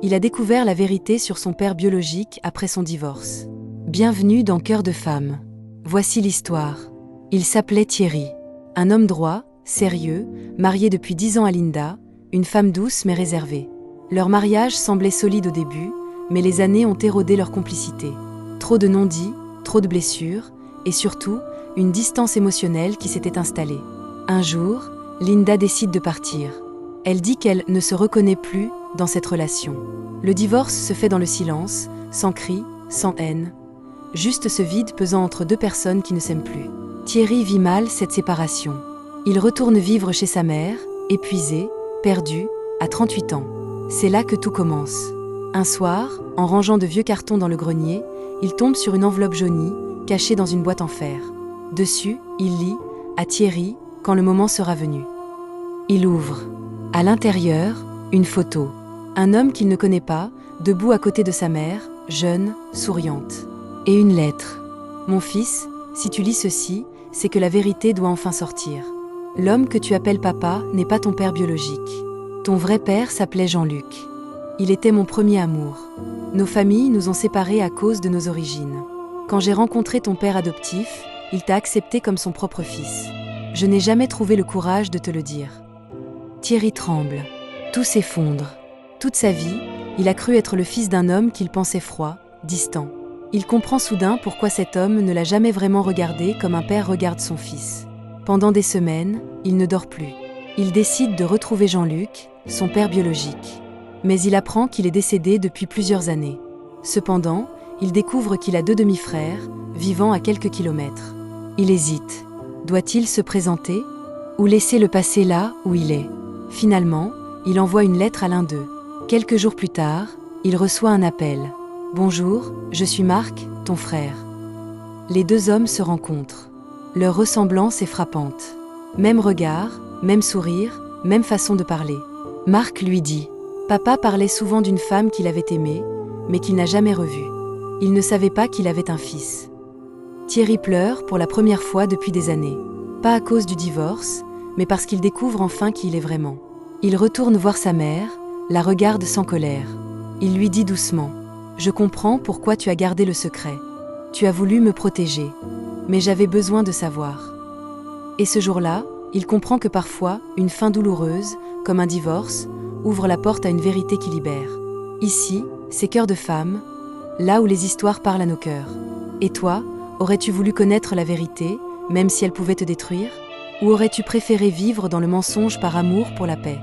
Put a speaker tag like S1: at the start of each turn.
S1: Il a découvert la vérité sur son père biologique après son divorce. Bienvenue dans Cœur de femme. Voici l'histoire. Il s'appelait Thierry. Un homme droit, sérieux, marié depuis 10 ans à Linda, une femme douce mais réservée. Leur mariage semblait solide au début, mais les années ont érodé leur complicité. Trop de non-dits, trop de blessures, et surtout, une distance émotionnelle qui s'était installée. Un jour, Linda décide de partir. Elle dit qu'elle ne se reconnaît plus dans cette relation. Le divorce se fait dans le silence, sans cris, sans haine. Juste ce vide pesant entre deux personnes qui ne s'aiment plus. Thierry vit mal cette séparation. Il retourne vivre chez sa mère, épuisé, perdu, à 38 ans. C'est là que tout commence. Un soir, en rangeant de vieux cartons dans le grenier, il tombe sur une enveloppe jaunie, cachée dans une boîte en fer. Dessus, il lit « À Thierry, quand le moment sera venu ». Il ouvre. À l'intérieur, une photo. Un homme qu'il ne connaît pas, debout à côté de sa mère, jeune, souriante. Et une lettre. « Mon fils, si tu lis ceci, c'est que la vérité doit enfin sortir. L'homme que tu appelles papa n'est pas ton père biologique. Ton vrai père s'appelait Jean-Luc. Il était mon premier amour. Nos familles nous ont séparés à cause de nos origines. Quand j'ai rencontré ton père adoptif, il t'a accepté comme son propre fils. Je n'ai jamais trouvé le courage de te le dire. » Thierry tremble. Tout s'effondre. Toute sa vie, il a cru être le fils d'un homme qu'il pensait froid, distant. Il comprend soudain pourquoi cet homme ne l'a jamais vraiment regardé comme un père regarde son fils. Pendant des semaines, il ne dort plus. Il décide de retrouver Jean-Luc, son père biologique. Mais il apprend qu'il est décédé depuis plusieurs années. Cependant, il découvre qu'il a 2 demi-frères, vivant à quelques kilomètres. Il hésite. Doit-il se présenter ou laisser le passer là où il est? Finalement, il envoie une lettre à l'un d'eux. Quelques jours plus tard, il reçoit un appel. « Bonjour, je suis Marc, ton frère. » Les deux hommes se rencontrent. Leur ressemblance est frappante. Même regard, même sourire, même façon de parler. Marc lui dit « Papa parlait souvent d'une femme qu'il avait aimée, mais qu'il n'a jamais revue. Il ne savait pas qu'il avait un fils. » Thierry pleure pour la première fois depuis des années. Pas à cause du divorce, mais parce qu'il découvre enfin qui il est vraiment. Il retourne voir sa mère, la regarde sans colère. Il lui dit doucement « Je comprends pourquoi tu as gardé le secret. Tu as voulu me protéger, mais j'avais besoin de savoir. » Et ce jour-là, il comprend que parfois, une fin douloureuse, comme un divorce, ouvre la porte à une vérité qui libère. Ici, c'est Cœur de femme, là où les histoires parlent à nos cœurs. Et toi, aurais-tu voulu connaître la vérité, même si elle pouvait te détruire? Ou aurais-tu préféré vivre dans le mensonge par amour pour la paix?